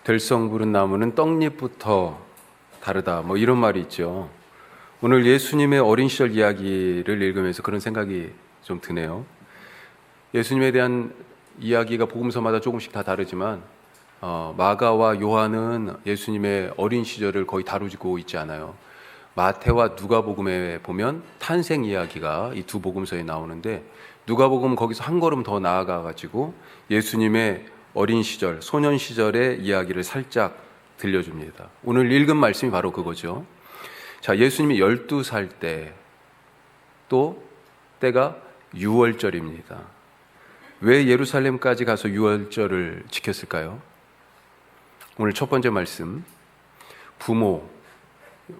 될성 부른 나무는 떡잎부터 다르다. 뭐 이런 말이 있죠. 오늘 예수님의 어린 시절 이야기를 읽으면서 그런 생각이 좀 드네요. 예수님에 대한 이야기가 복음서마다 조금씩 다 다르지만 마가와 요한은 예수님의 어린 시절을 거의 다루고 있지 않아요. 마태와 누가복음에 보면 탄생 이야기가 이 두 복음서에 나오는데 누가복음은 거기서 한 걸음 더 나아가 가지고 예수님의 어린 시절, 소년 시절의 이야기를 살짝 들려줍니다. 오늘 읽은 말씀이 바로 그거죠. 자, 예수님이 12살 때, 또 때가 유월절입니다. 왜 예루살렘까지 가서 유월절을 지켰을까요? 오늘 첫 번째 말씀,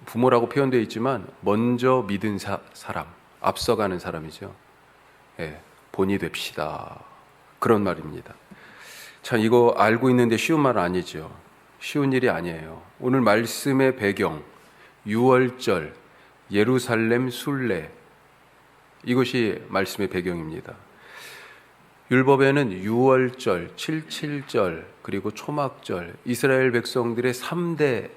부모라고 표현되어 있지만 먼저 믿은 사람, 앞서가는 사람이죠. 본이 됩시다. 그런 말입니다. 참 이거 알고 있는데 쉬운 말 아니죠. 쉬운 일이 아니에요. 오늘 말씀의 배경, 유월절, 예루살렘 순례, 이것이 말씀의 배경입니다. 율법에는 유월절, 칠칠절, 그리고 초막절, 이스라엘 백성들의 3대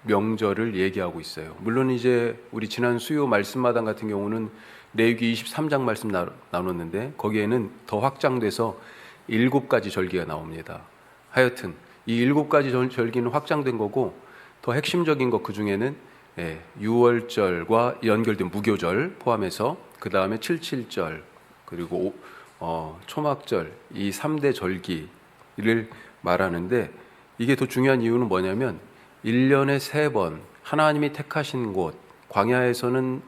명절을 얘기하고 있어요. 물론 이제 우리 지난 수요 말씀마당 같은 경우는 레위기 23장 말씀 나눴는데 거기에는 더 확장돼서 7가지 절기가 나옵니다. 하여튼 이 7가지 절기는 확장된 거고 더 핵심적인 것 그 중에는 유월절과 연결된 무교절 포함해서 그 다음에 칠칠절 그리고 초막절 이 3대 절기를 말하는데 이게 더 중요한 이유는 뭐냐면 1년에 3번 하나님이 택하신 곳 광야에서는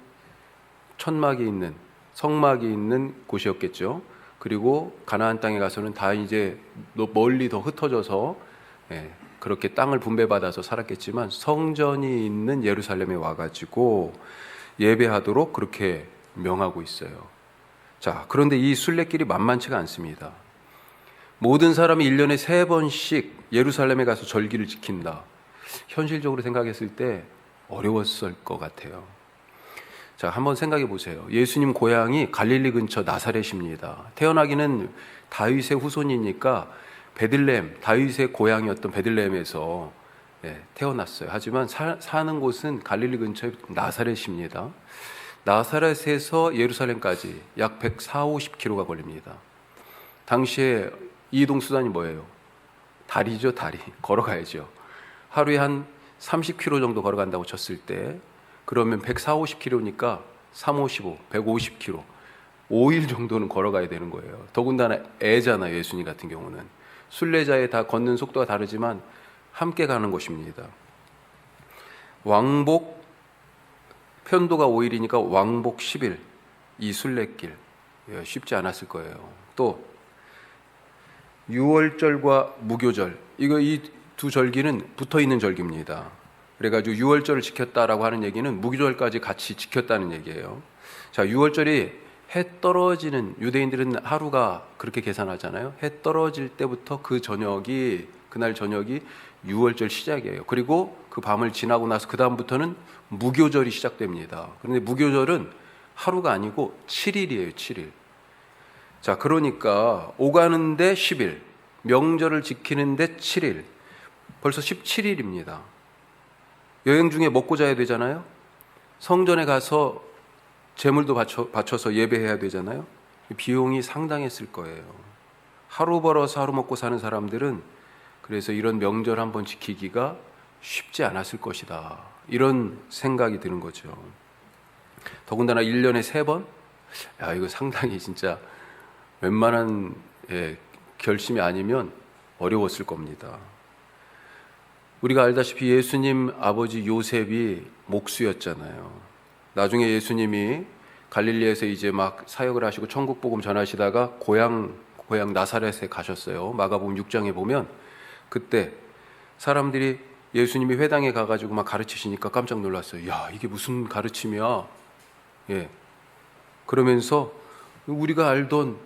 천막이 있는 성막이 있는 곳이었겠죠. 그리고 가나안 땅에 가서는 다 이제 멀리 더 흩어져서 그렇게 땅을 분배받아서 살았겠지만 성전이 있는 예루살렘에 와가지고 예배하도록 그렇게 명하고 있어요. 자, 그런데 이 순례길이 만만치가 않습니다. 모든 사람이 1년에 3번씩 예루살렘에 가서 절기를 지킨다. 현실적으로 생각했을 때 어려웠을 것 같아요. 자, 한번 생각해 보세요. 예수님 고향이 갈릴리 근처 나사렛입니다. 태어나기는 다윗의 후손이니까 베들레헴, 다윗의 고향이었던 베들레헴에서 태어났어요. 하지만 사는 곳은 갈릴리 근처의 나사렛입니다. 나사렛에서 예루살렘까지 약 140-150km가 걸립니다. 당시에 이동 수단이 뭐예요? 다리죠, 다리. 걸어가야죠. 하루에 한 30km 정도 걸어간다고 쳤을 때 그러면 140-150km니까 355, 150km 5일 정도는 걸어가야 되는 거예요. 더군다나 애잖아요. 예수님 같은 경우는 순례자에 다 걷는 속도가 다르지만 함께 가는 곳입니다. 왕복 편도가 5일이니까 왕복 10일 이 순례길 쉽지 않았을 거예요. 또 유월절과 무교절 이 두 절기는 붙어있는 절기입니다. 그래가지고 유월절을 지켰다라고 하는 얘기는 무교절까지 같이 지켰다는 얘기예요. 자, 유월절이 해 떨어지는 유대인들은 하루가 그렇게 계산하잖아요. 해 떨어질 때부터 그날 저녁이 유월절 시작이에요. 그리고 그 밤을 지나고 나서 그 다음부터는 무교절이 시작됩니다. 그런데 무교절은 하루가 아니고 7일이에요. 7일. 자, 그러니까 오가는데 10일, 명절을 지키는데 7일, 벌써 17일입니다. 여행 중에 먹고 자야 되잖아요. 성전에 가서 제물도 바쳐서 예배해야 되잖아요. 비용이 상당했을 거예요. 하루 벌어서 하루 먹고 사는 사람들은 그래서 이런 명절 한번 지키기가 쉽지 않았을 것이다. 이런 생각이 드는 거죠. 더군다나 1년에 3번? 이거 상당히 진짜 웬만한 결심이 아니면 어려웠을 겁니다. 우리가 알다시피 예수님 아버지 요셉이 목수였잖아요. 나중에 예수님이 갈릴리에서 이제 막 사역을 하시고 천국 복음 전하시다가 고향 나사렛에 가셨어요. 마가복음 6장에 보면 그때 사람들이 예수님이 회당에 가가지고 막 가르치시니까 깜짝 놀랐어요. 야, 이게 무슨 가르침이야? 그러면서 우리가 알던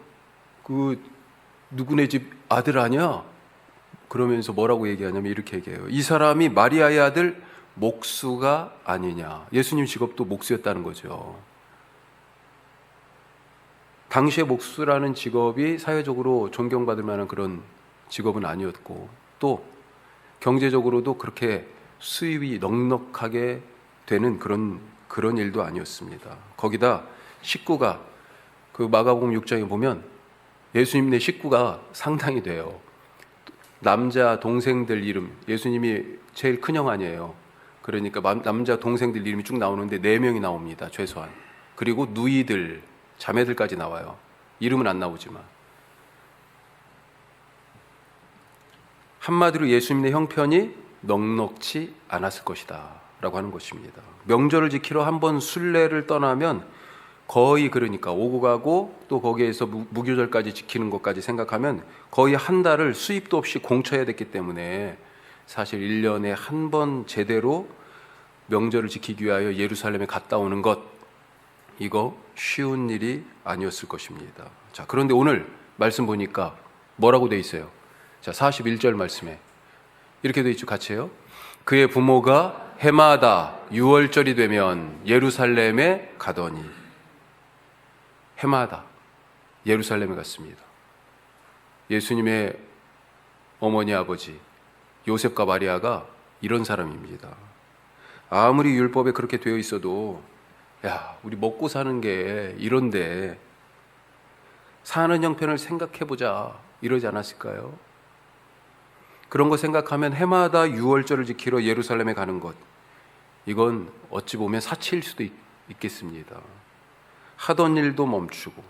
그 누구네 집 아들 아니야? 그러면서 뭐라고 얘기하냐면 이렇게 얘기해요. 이 사람이 마리아의 아들 목수가 아니냐. 예수님 직업도 목수였다는 거죠. 당시에 목수라는 직업이 사회적으로 존경받을 만한 그런 직업은 아니었고 또 경제적으로도 그렇게 수입이 넉넉하게 되는 그런 일도 아니었습니다. 거기다 식구가 그 마가복음 6장에 보면 예수님네 식구가 상당히 돼요. 남자 동생들 이름, 예수님이 제일 큰형 아니에요. 그러니까 남자 동생들 이름이 쭉 나오는데 4명이 나옵니다. 최소한. 그리고 누이들, 자매들까지 나와요. 이름은 안 나오지만. 한마디로 예수님의 형편이 넉넉지 않았을 것이다 라고 하는 것입니다. 명절을 지키러 한번 순례를 떠나면 거의, 그러니까 오고 가고 또 거기에서 무교절까지 지키는 것까지 생각하면 거의 한 달을 수입도 없이 공쳐야 됐기 때문에 사실 1년에 한 번 제대로 명절을 지키기 위하여 예루살렘에 갔다 오는 것, 이거 쉬운 일이 아니었을 것입니다. 자, 그런데 오늘 말씀 보니까 뭐라고 돼 있어요? 자, 41절 말씀에 이렇게 돼 있죠. 같이 해요. 그의 부모가 해마다 6월절이 되면 예루살렘에 가더니, 해마다 예루살렘에 갔습니다. 예수님의 어머니 아버지 요셉과 마리아가 이런 사람입니다. 아무리 율법에 그렇게 되어 있어도 야, 우리 먹고 사는 게 이런데 사는 형편을 생각해보자 이러지 않았을까요? 그런 거 생각하면 해마다 6월절을 지키러 예루살렘에 가는 것, 이건 어찌 보면 사치일 수도 있겠습니다. 하던 일도 멈추고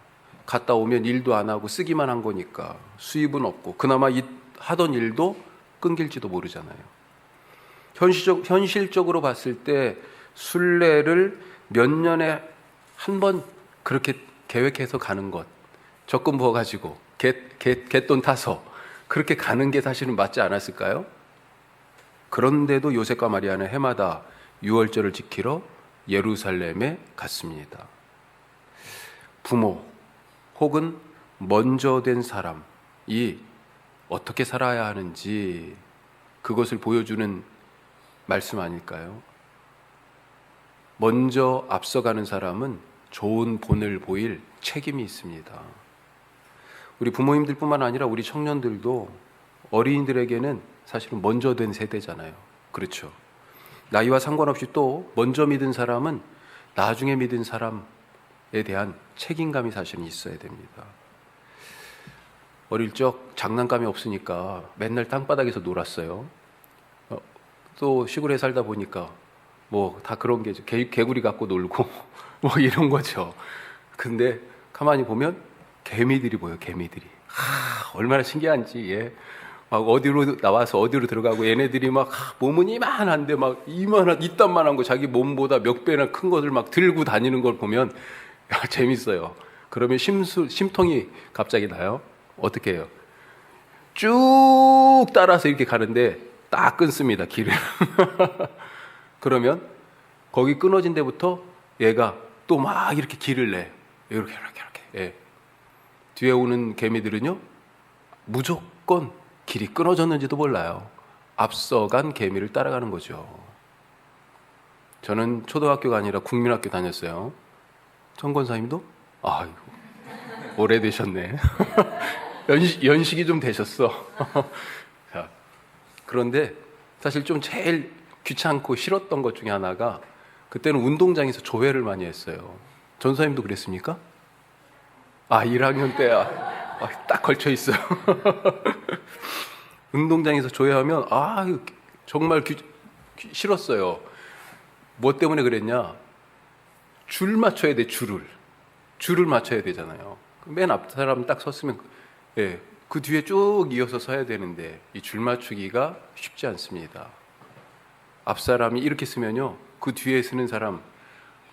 갔다 오면 일도 안 하고 쓰기만 한 거니까 수입은 없고 그나마 하던 일도 끊길지도 모르잖아요. 현실적으로 봤을 때 순례를 몇 년에 한 번 그렇게 계획해서 가는 것, 적금 부어가지고 갯돈 타서 그렇게 가는 게 사실은 맞지 않았을까요? 그런데도 요셉과 마리아는 해마다 6월절을 지키러 예루살렘에 갔습니다. 부모 혹은 먼저 된 사람이 어떻게 살아야 하는지 그것을 보여주는 말씀 아닐까요? 먼저 앞서가는 사람은 좋은 본을 보일 책임이 있습니다. 우리 부모님들뿐만 아니라 우리 청년들도 어린이들에게는 사실은 먼저 된 세대잖아요. 그렇죠? 나이와 상관없이 또 먼저 믿은 사람은 나중에 믿은 사람에 대한 책임감이 사실은 있어야 됩니다. 어릴 적 장난감이 없으니까 맨날 땅바닥에서 놀았어요. 또 시골에 살다 보니까 뭐 다 그런 게 개구리 갖고 놀고 뭐 이런 거죠. 근데 가만히 보면 개미들이 보여요. 개미들이. 얼마나 신기한지. 예. 막 어디로 나와서 어디로 들어가고 얘네들이 막 몸은 이만한데 막 이딴만한 거 자기 몸보다 몇 배나 큰 것을 막 들고 다니는 걸 보면 야, 재밌어요. 그러면 심통이 갑자기 나요. 어떻게 해요? 쭉 따라서 이렇게 가는데 딱 끊습니다. 길을. 그러면 거기 끊어진 데부터 얘가 또 막 이렇게 길을 내. 이렇게. 예. 뒤에 오는 개미들은요, 무조건 길이 끊어졌는지도 몰라요. 앞서간 개미를 따라가는 거죠. 저는 초등학교가 아니라 국민학교 다녔어요. 청 권사님도? 아이고, 오래되셨네. 연식이 좀 되셨어. 자, 그런데 사실 좀 제일 귀찮고 싫었던 것 중에 하나가 그때는 운동장에서 조회를 많이 했어요. 전사님도 그랬습니까? 1학년 때야. 딱 걸쳐 있어요. 운동장에서 조회하면 정말 싫었어요. 뭐 때문에 그랬냐? 줄 맞춰야 돼. 줄을 맞춰야 되잖아요. 맨 앞 사람 딱 섰으면 예, 그 뒤에 쭉 이어서 서야 되는데 이 줄 맞추기가 쉽지 않습니다. 앞 사람이 이렇게 쓰면요, 그 뒤에 서는 사람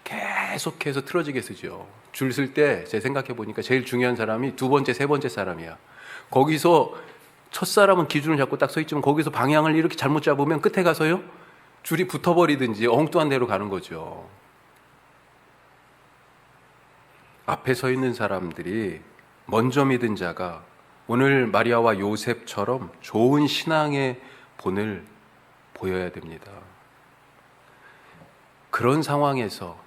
계속해서 틀어지게 쓰죠. 줄 쓸 때 제가 생각해 보니까 제일 중요한 사람이 두 번째, 세 번째 사람이야. 거기서 첫 사람은 기준을 잡고 딱 서 있지만 거기서 방향을 이렇게 잘못 잡으면 끝에 가서요, 줄이 붙어버리든지 엉뚱한 데로 가는 거죠. 앞에 서 있는 사람들이 먼저 믿은 자가 오늘 마리아와 요셉처럼 좋은 신앙의 본을 보여야 됩니다. 그런 상황에서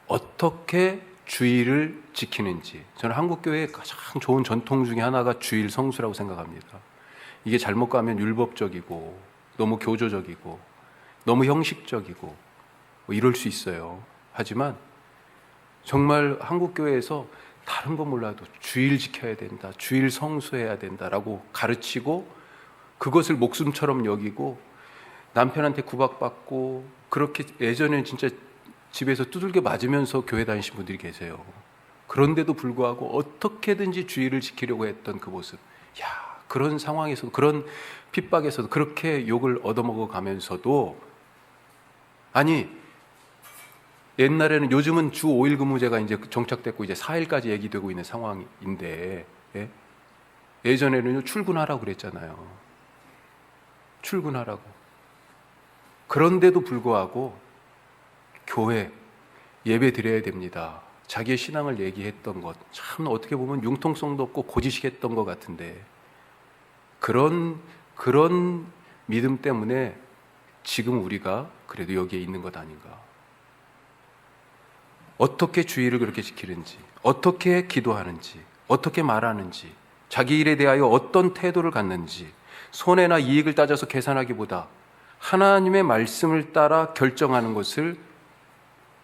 어떻게 주일을 지키는지, 저는 한국교회의 가장 좋은 전통 중에 하나가 주일 성수라고 생각합니다. 이게 잘못 가면 율법적이고 너무 교조적이고 너무 형식적이고 뭐 이럴 수 있어요. 하지만 정말 한국교회에서 다른 건 몰라도 주일 지켜야 된다, 주일 성수해야 된다라고 가르치고 그것을 목숨처럼 여기고 남편한테 구박받고 그렇게 예전에는 진짜 집에서 두들겨 맞으면서 교회 다니신 분들이 계세요. 그런데도 불구하고 어떻게든지 주의를 지키려고 했던 그 모습, 그런 상황에서도, 그런 핍박에서도 그렇게 욕을 얻어먹어 가면서도, 아니 옛날에는, 요즘은 주 5일 근무제가 이제 정착됐고 이제 4일까지 얘기되고 있는 상황인데, 예전에는 출근하라고 그랬잖아요. 출근하라고. 그런데도 불구하고 교회 예배 드려야 됩니다. 자기의 신앙을 얘기했던 것, 참 어떻게 보면 융통성도 없고 고지식했던 것 같은데, 그런 믿음 때문에 지금 우리가 그래도 여기에 있는 것 아닌가. 어떻게 주의를 그렇게 지키는지, 어떻게 기도하는지, 어떻게 말하는지, 자기 일에 대하여 어떤 태도를 갖는지, 손해나 이익을 따져서 계산하기보다 하나님의 말씀을 따라 결정하는 것을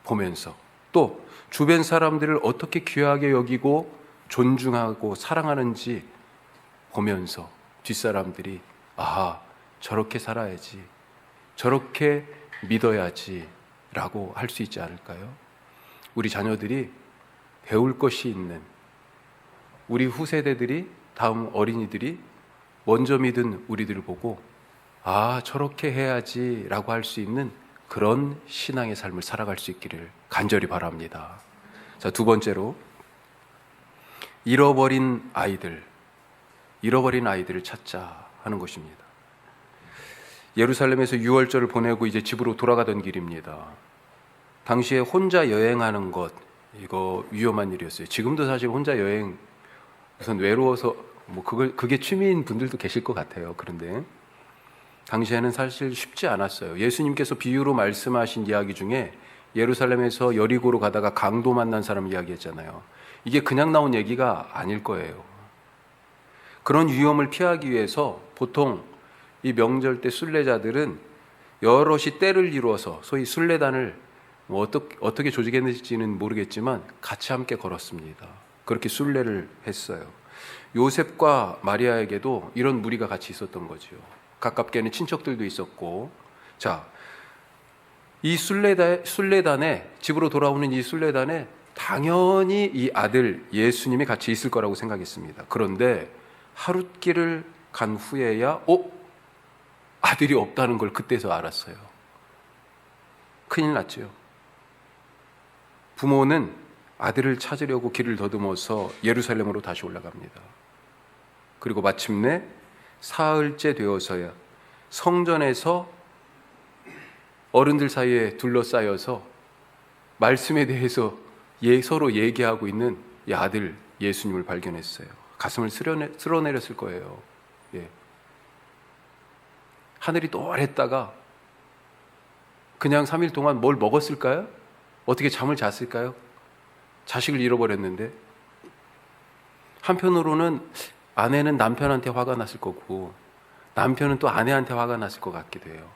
보면서, 또 주변 사람들을 어떻게 귀하게 여기고 존중하고 사랑하는지 보면서 뒷사람들이 저렇게 살아야지, 저렇게 믿어야지 라고 할 수 있지 않을까요? 우리 자녀들이 배울 것이 있는, 우리 후세대들이, 다음 어린이들이 먼저 믿은 우리들을 보고 저렇게 해야지 라고 할 수 있는 그런 신앙의 삶을 살아갈 수 있기를 간절히 바랍니다. 자, 두 번째로, 잃어버린 아이들을 찾자 하는 것입니다. 예루살렘에서 유월절을 보내고 이제 집으로 돌아가던 길입니다. 당시에 혼자 여행하는 것, 이거 위험한 일이었어요. 지금도 사실 혼자 여행, 우선 외로워서 그게 취미인 분들도 계실 것 같아요. 그런데 당시에는 사실 쉽지 않았어요. 예수님께서 비유로 말씀하신 이야기 중에 예루살렘에서 여리고로 가다가 강도 만난 사람 이야기했잖아요. 이게 그냥 나온 얘기가 아닐 거예요. 그런 위험을 피하기 위해서 보통 이 명절 때 순례자들은 여럿이 때를 이루어서, 소위 순례단을 어떻게 조직했는지는 모르겠지만 같이 함께 걸었습니다. 그렇게 순례를 했어요. 요셉과 마리아에게도 이런 무리가 같이 있었던 거죠. 가깝게는 친척들도 있었고, 자, 이 순례단에, 집으로 돌아오는 이 순례단에 당연히 이 아들 예수님이 같이 있을 거라고 생각했습니다. 그런데 하룻길을 간 후에야 아들이 없다는 걸 그때서 알았어요. 큰일 났죠. 부모는 아들을 찾으려고 길을 더듬어서 예루살렘으로 다시 올라갑니다. 그리고 마침내 사흘째 되어서야 성전에서 어른들 사이에 둘러싸여서 말씀에 대해서 서로 얘기하고 있는 이 아들 예수님을 발견했어요. 가슴을 쓸어내렸을 거예요. 하늘이 노랬다가 그냥 3일 동안 뭘 먹었을까요? 어떻게 잠을 잤을까요? 자식을 잃어버렸는데. 한편으로는 아내는 남편한테 화가 났을 거고 남편은 또 아내한테 화가 났을 것 같기도 해요.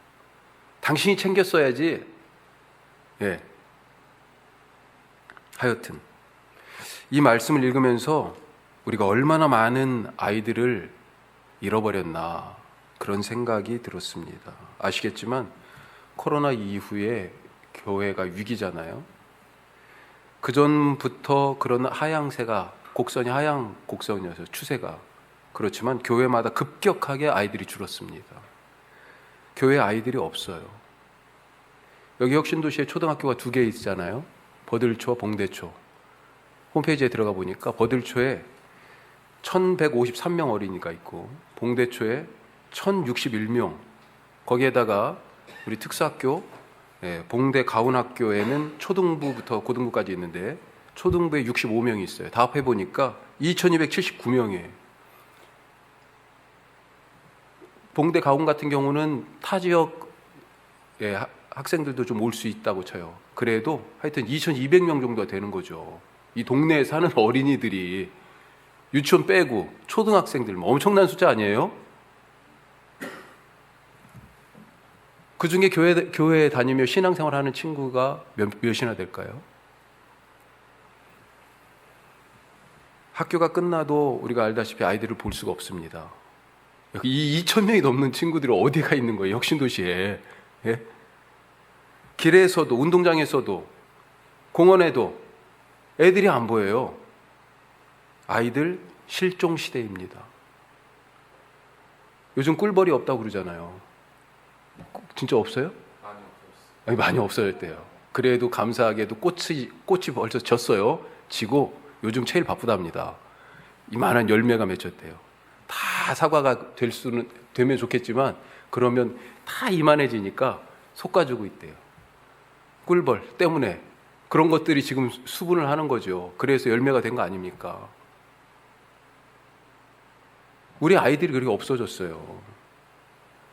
당신이 챙겼어야지. 하여튼 이 말씀을 읽으면서 우리가 얼마나 많은 아이들을 잃어버렸나, 그런 생각이 들었습니다. 아시겠지만 코로나 이후에 교회가 위기잖아요. 그전부터 그런 하향세가, 곡선이 하향 곡선이어서 추세가, 그렇지만 교회마다 급격하게 아이들이 줄었습니다. 교회 아이들이 없어요. 여기 혁신도시에 초등학교가 2개 있잖아요. 버들초, 봉대초. 홈페이지에 들어가 보니까 버들초에 1153명 어린이가 있고 봉대초에 1061명, 거기에다가 우리 특수학교, 봉대 가운학교에는 초등부부터 고등부까지 있는데 초등부에 65명이 있어요. 다 합해보니까 2279명이에요. 봉대 가운 같은 경우는 타 지역 학생들도 좀 올 수 있다고 쳐요. 그래도 하여튼 2200명 정도가 되는 거죠. 이 동네에 사는 어린이들이, 유치원 빼고 초등학생들 엄청난 숫자 아니에요? 그 중에 교회에 다니며 신앙생활 하는 친구가 몇이나 될까요? 학교가 끝나도 우리가 알다시피 아이들을 볼 수가 없습니다. 이 2,000명이 넘는 친구들이 어디가 있는 거예요? 혁신도시에. 예? 길에서도, 운동장에서도, 공원에도 애들이 안 보여요. 아이들 실종 시대입니다. 요즘 꿀벌이 없다고 그러잖아요. 진짜 없어요? 아니, 많이 없어졌대요. 그래도 감사하게도 꽃이 벌써 졌어요. 지고 요즘 제일 바쁘답니다. 이만한 열매가 맺혔대요. 다 사과가 되면 좋겠지만 그러면 다 이만해지니까 솎아주고 있대요. 꿀벌 때문에 그런 것들이 지금 수분을 하는 거죠. 그래서 열매가 된 거 아닙니까? 우리 아이들이 그렇게 없어졌어요.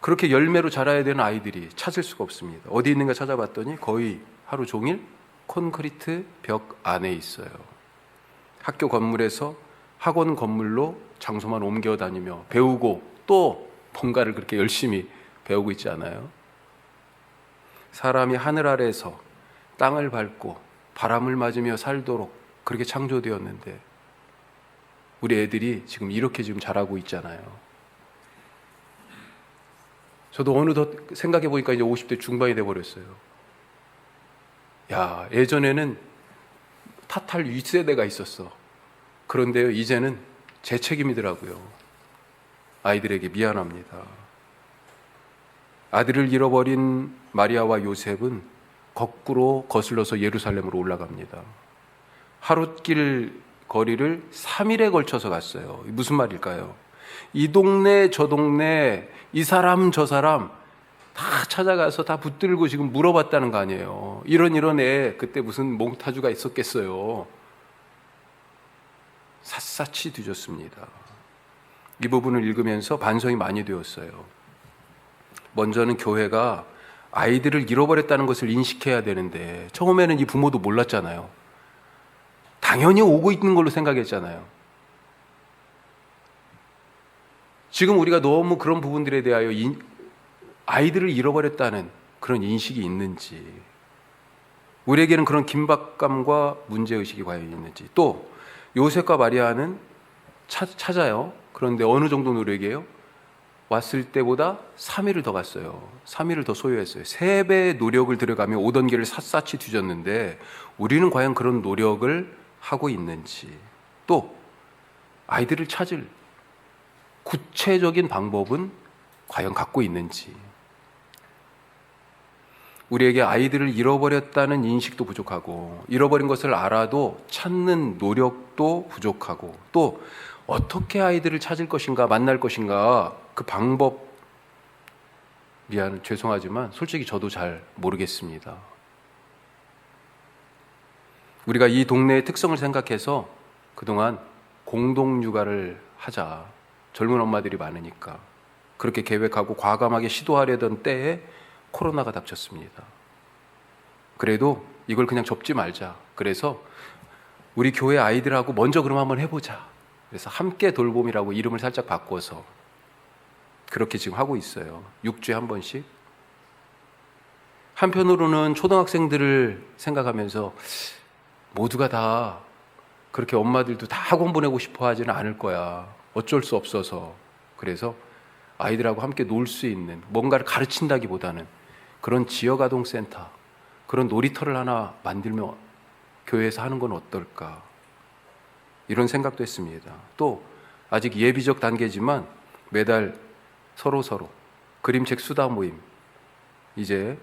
그렇게 열매로 자라야 되는 아이들이 찾을 수가 없습니다. 어디 있는가 찾아봤더니 거의 하루 종일 콘크리트 벽 안에 있어요. 학교 건물에서 학원 건물로 장소만 옮겨 다니며 배우고 또 뭔가를 그렇게 열심히 배우고 있지 않아요? 사람이 하늘 아래에서 땅을 밟고 바람을 맞으며 살도록 그렇게 창조되었는데 우리 애들이 지금 이렇게 지금 자라고 있잖아요. 저도 어느덧 생각해 보니까 이제 50대 중반이 돼 버렸어요. 야, 예전에는 탓할 윗세대가 있었어. 그런데요, 이제는 제 책임이더라고요. 아이들에게 미안합니다. 아들을 잃어버린 마리아와 요셉은 거꾸로 거슬러서 예루살렘으로 올라갑니다. 하룻길 거리를 3일에 걸쳐서 갔어요. 무슨 말일까요? 이 동네 저 동네 이 사람 저 사람 다 찾아가서 다 붙들고 지금 물어봤다는 거 아니에요. 이런 애 그때 무슨 몽타주가 있었겠어요. 샅샅이 뒤졌습니다. 이 부분을 읽으면서 반성이 많이 되었어요. 먼저는 교회가 아이들을 잃어버렸다는 것을 인식해야 되는데 처음에는 이 부모도 몰랐잖아요. 당연히 오고 있는 걸로 생각했잖아요. 지금 우리가 너무 그런 부분들에 대하여 아이들을 잃어버렸다는 그런 인식이 있는지, 우리에게는 그런 긴박감과 문제의식이 과연 있는지, 또 요셉과 마리아는 찾아요. 그런데 어느 정도 노력이에요? 왔을 때보다 3일을 더 갔어요. 3일을 더 소요했어요. 3배의 노력을 들여가며 오던 길을 샅샅이 뒤졌는데 우리는 과연 그런 노력을 하고 있는지, 또 아이들을 찾을 구체적인 방법은 과연 갖고 있는지, 우리에게 아이들을 잃어버렸다는 인식도 부족하고 잃어버린 것을 알아도 찾는 노력도 부족하고 또 어떻게 아이들을 찾을 것인가 만날 것인가 그 방법 죄송하지만 솔직히 저도 잘 모르겠습니다. 우리가 이 동네의 특성을 생각해서 그동안 공동육아를 하자, 젊은 엄마들이 많으니까 그렇게 계획하고 과감하게 시도하려던 때에 코로나가 닥쳤습니다. 그래도 이걸 그냥 접지 말자. 그래서 우리 교회 아이들하고 먼저 그럼 한번 해보자. 그래서 함께 돌봄이라고 이름을 살짝 바꿔서 그렇게 지금 하고 있어요. 6주에 한 번씩. 한편으로는 초등학생들을 생각하면서 모두가 다 그렇게 엄마들도 다 학원 보내고 싶어 하지는 않을 거야. 어쩔 수 없어서. 그래서 아이들하고 함께 놀 수 있는 뭔가를 가르친다기보다는 그런 지역아동센터, 그런 놀이터를 하나 만들며 교회에서 하는 건 어떨까, 이런 생각도 했습니다. 또 아직 예비적 단계지만 매달 서로 그림책 수다 모임, 이제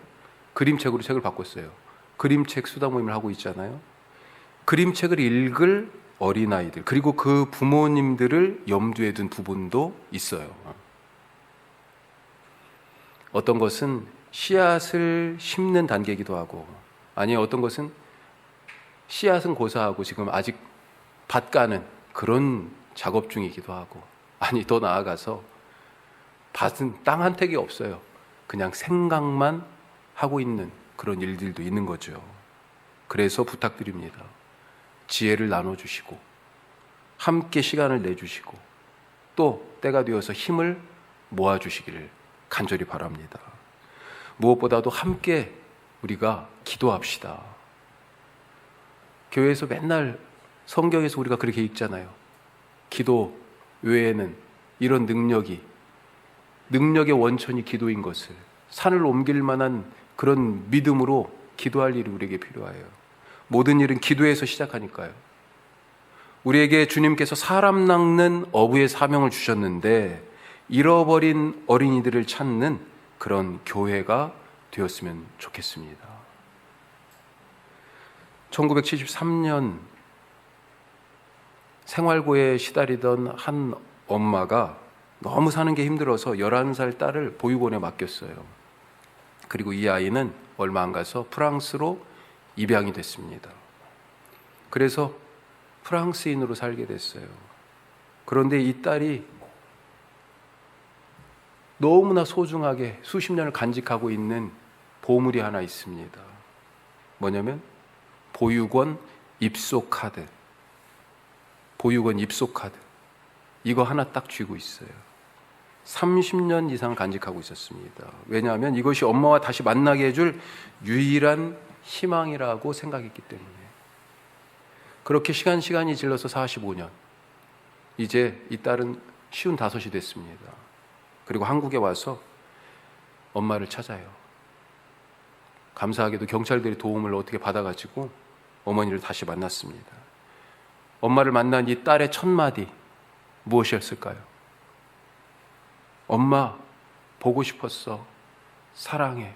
그림책으로 책을 바꿨어요. 그림책 수다 모임을 하고 있잖아요. 그림책을 읽을 어린아이들 그리고 그 부모님들을 염두에 둔 부분도 있어요. 어떤 것은 씨앗을 심는 단계이기도 하고, 아니 어떤 것은 씨앗은 고사하고 지금 아직 밭 가는 그런 작업 중이기도 하고, 아니 더 나아가서 밭은 땅 한 택이 없어요. 그냥 생각만 하고 있는 그런 일들도 있는 거죠. 그래서 부탁드립니다. 지혜를 나눠주시고 함께 시간을 내주시고 또 때가 되어서 힘을 모아주시기를 간절히 바랍니다. 무엇보다도 함께 우리가 기도합시다. 교회에서 맨날 성경에서 우리가 그렇게 읽잖아요. 기도 외에는 이런 능력의 원천이 기도인 것을, 산을 옮길 만한 그런 믿음으로 기도할 일이 우리에게 필요해요. 모든 일은 기도에서 시작하니까요. 우리에게 주님께서 사람 낚는 어부의 사명을 주셨는데 잃어버린 어린이들을 찾는 그런 교회가 되었으면 좋겠습니다. 1973년 생활고에 시달리던 한 엄마가 너무 사는 게 힘들어서 11살 딸을 보육원에 맡겼어요. 그리고 이 아이는 얼마 안 가서 프랑스로 입양이 됐습니다. 그래서 프랑스인으로 살게 됐어요. 그런데 이 딸이 너무나 소중하게 수십 년을 간직하고 있는 보물이 하나 있습니다. 뭐냐면 보육원 입소 카드. 보육원 입소 카드. 이거 하나 딱 쥐고 있어요. 30년 이상 간직하고 있었습니다. 왜냐하면 이것이 엄마와 다시 만나게 해줄 유일한 희망이라고 생각했기 때문에. 그렇게 시간이 질러서 45년. 이제 이 딸은 55이 됐습니다. 그리고 한국에 와서 엄마를 찾아요. 감사하게도 경찰들의 도움을 어떻게 받아가지고 어머니를 다시 만났습니다. 엄마를 만난 이 딸의 첫 마디 무엇이었을까요? 엄마, 보고 싶었어. 사랑해.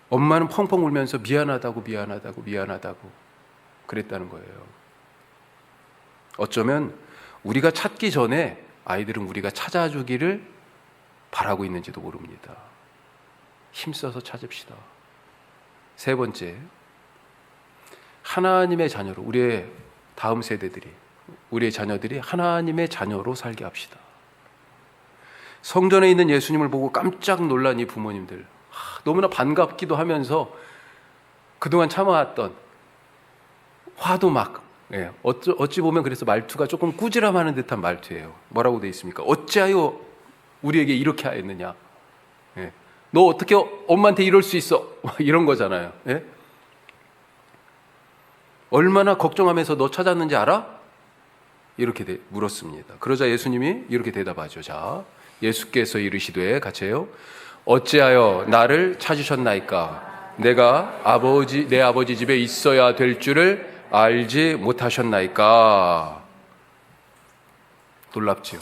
엄마는 펑펑 울면서 미안하다고 그랬다는 거예요. 어쩌면 우리가 찾기 전에 아이들은 우리가 찾아주기를 바라고 있는지도 모릅니다. 힘써서 찾읍시다. 세 번째, 하나님의 자녀로, 우리의 다음 세대들이, 우리의 자녀들이 하나님의 자녀로 살게 합시다. 성전에 있는 예수님을 보고 깜짝 놀란 이 부모님들, 너무나 반갑기도 하면서 그동안 참아왔던 화도 막, 어찌 보면 그래서 말투가 조금 꾸지람하는 듯한 말투예요. 뭐라고 돼 있습니까? 어찌하여 우리에게 이렇게 하였느냐? 너 어떻게 엄마한테 이럴 수 있어? 이런 거잖아요. 얼마나 걱정하면서 너 찾았는지 알아? 이렇게 물었습니다. 그러자 예수님이 이렇게 대답하죠. 자, 예수께서 이르시되, 같이 해요. 어찌하여 나를 찾으셨나이까? 내가 내 아버지 집에 있어야 될 줄을 알지 못하셨나이까? 놀랍지요.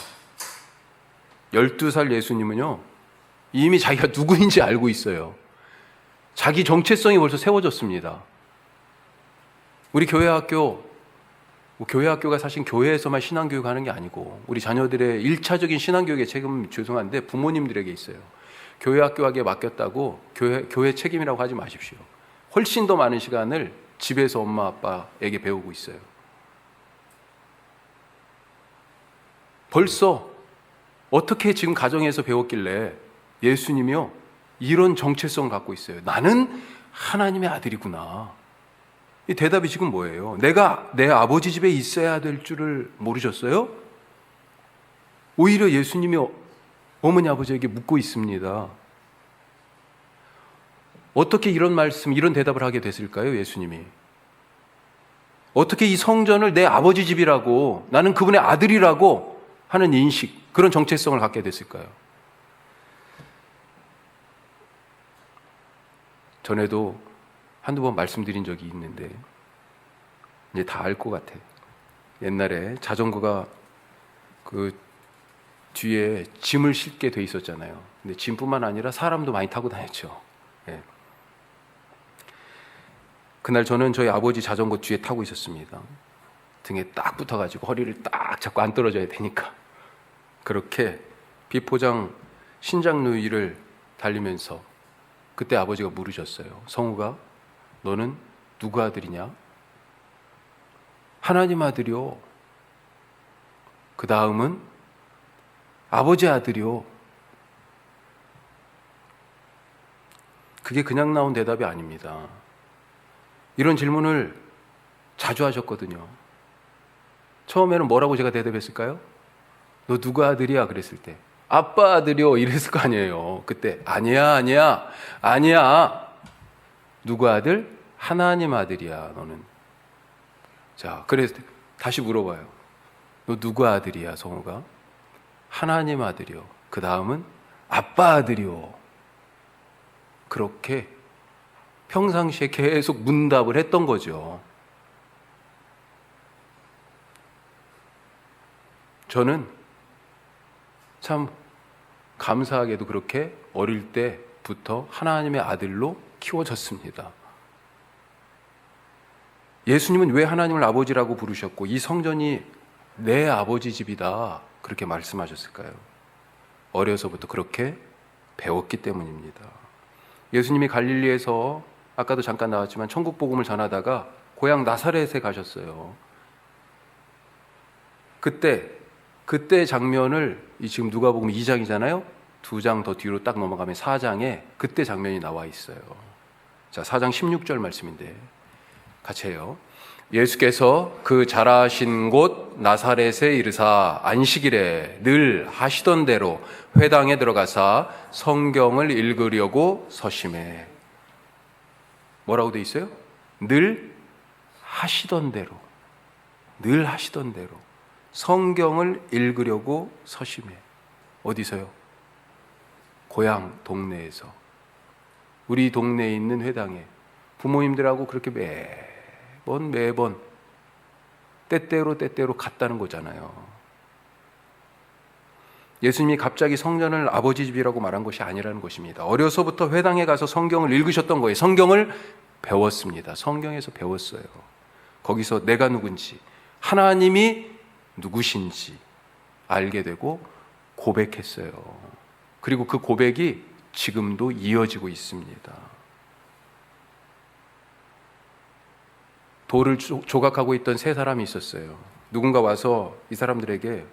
12살 예수님은요, 이미 자기가 누구인지 알고 있어요. 자기 정체성이 벌써 세워졌습니다. 우리 교회학교가 사실 교회에서만 신앙교육 하는 게 아니고 우리 자녀들의 1차적인 신앙교육의 책임은 죄송한데 부모님들에게 있어요. 교회학교에게 맡겼다고 교회 책임이라고 하지 마십시오. 훨씬 더 많은 시간을 집에서 엄마 아빠에게 배우고 있어요. 벌써 어떻게 지금 가정에서 배웠길래 예수님이요 이런 정체성을 갖고 있어요. 나는 하나님의 아들이구나. 이 대답이 지금 뭐예요? 내가 내 아버지 집에 있어야 될 줄을 모르셨어요? 오히려 예수님이 어머니 아버지에게 묻고 있습니다. 어떻게 이런 말씀, 이런 대답을 하게 됐을까요? 예수님이 어떻게 이 성전을 내 아버지 집이라고, 나는 그분의 아들이라고 하는 인식, 그런 정체성을 갖게 됐을까요? 전에도 한두 번 말씀드린 적이 있는데 이제 다 알 것 같아. 옛날에 자전거가 그 뒤에 짐을 싣게 돼 있었잖아요. 근데 짐뿐만 아니라 사람도 많이 타고 다녔죠. 그날 저는 저희 아버지 자전거 뒤에 타고 있었습니다. 등에 딱 붙어가지고 허리를 딱 잡고 안 떨어져야 되니까. 그렇게 비포장 신장로위를 달리면서 그때 아버지가 물으셨어요. 성우가, 너는 누구 아들이냐? 하나님 아들이요. 그 다음은 아버지 아들이요. 그게 그냥 나온 대답이 아닙니다. 이런 질문을 자주 하셨거든요. 처음에는 뭐라고 제가 대답했을까요? 너 누구 아들이야? 그랬을 때 아빠 아들이요 이랬을 거 아니에요. 그때 아니야. 누구 아들? 하나님 아들이야 너는. 자, 그래서 다시 물어봐요. 너 누구 아들이야 성우가? 하나님 아들이요. 그 다음은 아빠 아들이요. 그렇게 평상시에 계속 문답을 했던 거죠. 저는 참 감사하게도 그렇게 어릴 때부터 하나님의 아들로 키워졌습니다. 예수님은 왜 하나님을 아버지라고 부르셨고 이 성전이 내 아버지 집이다 그렇게 말씀하셨을까요? 어려서부터 그렇게 배웠기 때문입니다. 예수님이 갈릴리에서 아까도 잠깐 나왔지만 천국 복음을 전하다가 고향 나사렛에 가셨어요. 그때 장면을 지금 누가복음 2장이잖아요. 2장 더 뒤로 딱 넘어가면 4장에 그때 장면이 나와 있어요. 자, 4장 16절 말씀인데 같이 해요. 예수께서 그 자라신 곳 나사렛에 이르사 안식일에 늘 하시던 대로 회당에 들어가사 성경을 읽으려고 서심해. 뭐라고 돼 있어요? 늘 하시던 대로 성경을 읽으려고 서심해. 어디서요? 고향 동네에서. 우리 동네에 있는 회당에 부모님들하고 그렇게 매번 때때로 갔다는 거잖아요. 예수님이 갑자기 성전을 아버지 집이라고 말한 것이 아니라는 것입니다. 어려서부터 회당에 가서 성경을 읽으셨던 거예요. 성경을 배웠습니다. 성경에서 배웠어요. 거기서 내가 누군지, 하나님이 누구신지 알게 되고 고백했어요. 그리고 그 고백이 지금도 이어지고 있습니다. 돌을 조각하고 있던 세 사람이 있었어요. 누군가 와서 이 사람들에게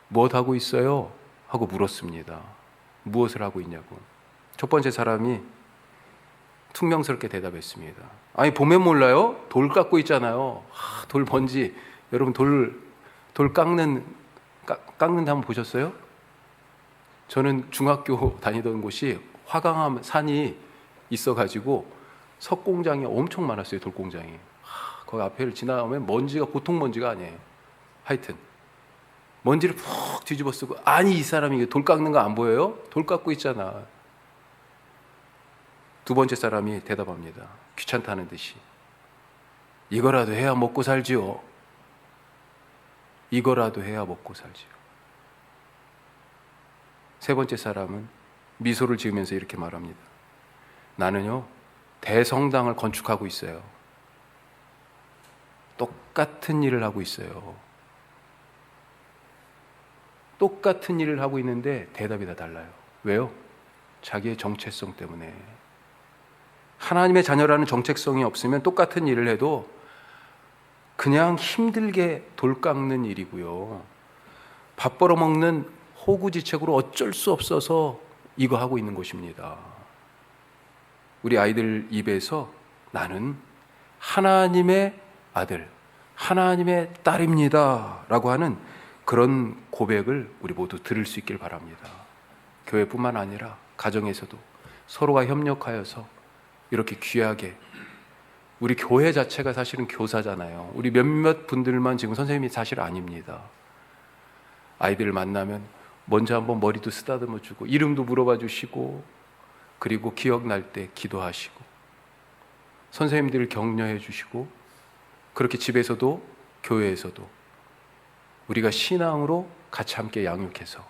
무엇 하고 있어요? 하고 물었습니다. 무엇을 하고 있냐고. 첫 번째 사람이 퉁명스럽게 대답했습니다. 아니 보면 몰라요? 돌 깎고 있잖아요. 돌 먼지. 여러분 돌 깎는데 한번 보셨어요? 저는 중학교 다니던 곳이 화강암 산이 있어가지고 석공장이 엄청 많았어요. 돌공장이. 거기 앞에를 지나가면 먼지가 보통 먼지가 아니에요. 하여튼 먼지를 푹 뒤집어 쓰고 아니 이 사람이 돌 깎는 거 안 보여요? 돌 깎고 있잖아. 두 번째 사람이 대답합니다. 귀찮다는 듯이. 이거라도 해야 먹고 살지요. 이거라도 해야 먹고 살지요. 세 번째 사람은 미소를 지으면서 이렇게 말합니다. 나는요 대성당을 건축하고 있어요. 똑같은 일을 하고 있어요. 똑같은 일을 하고 있는데 대답이 다 달라요. 왜요? 자기의 정체성 때문에. 하나님의 자녀라는 정체성이 없으면 똑같은 일을 해도 그냥 힘들게 돌 깎는 일이고요. 밥 벌어먹는 호구지책으로 어쩔 수 없어서 이거 하고 있는 것입니다. 우리 아이들 입에서 나는 하나님의 아들, 하나님의 딸입니다 라고 하는 그런 고백을 우리 모두 들을 수 있길 바랍니다. 교회뿐만 아니라 가정에서도 서로가 협력하여서 이렇게 귀하게, 우리 교회 자체가 사실은 교사잖아요. 우리 몇몇 분들만 지금 선생님이 사실 아닙니다. 아이들을 만나면 먼저 한번 머리도 쓰다듬어 주고 이름도 물어봐 주시고 그리고 기억날 때 기도하시고 선생님들을 격려해 주시고 그렇게 집에서도 교회에서도 우리가 신앙으로 같이 함께 양육해서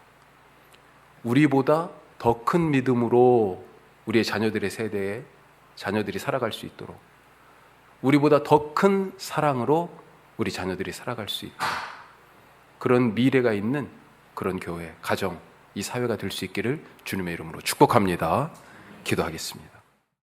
우리보다 더 큰 믿음으로 우리의 자녀들의 세대에 자녀들이 살아갈 수 있도록, 우리보다 더 큰 사랑으로 우리 자녀들이 살아갈 수 있도록, 그런 미래가 있는 그런 교회, 가정, 이 사회가 될 수 있기를 주님의 이름으로 축복합니다. 기도하겠습니다.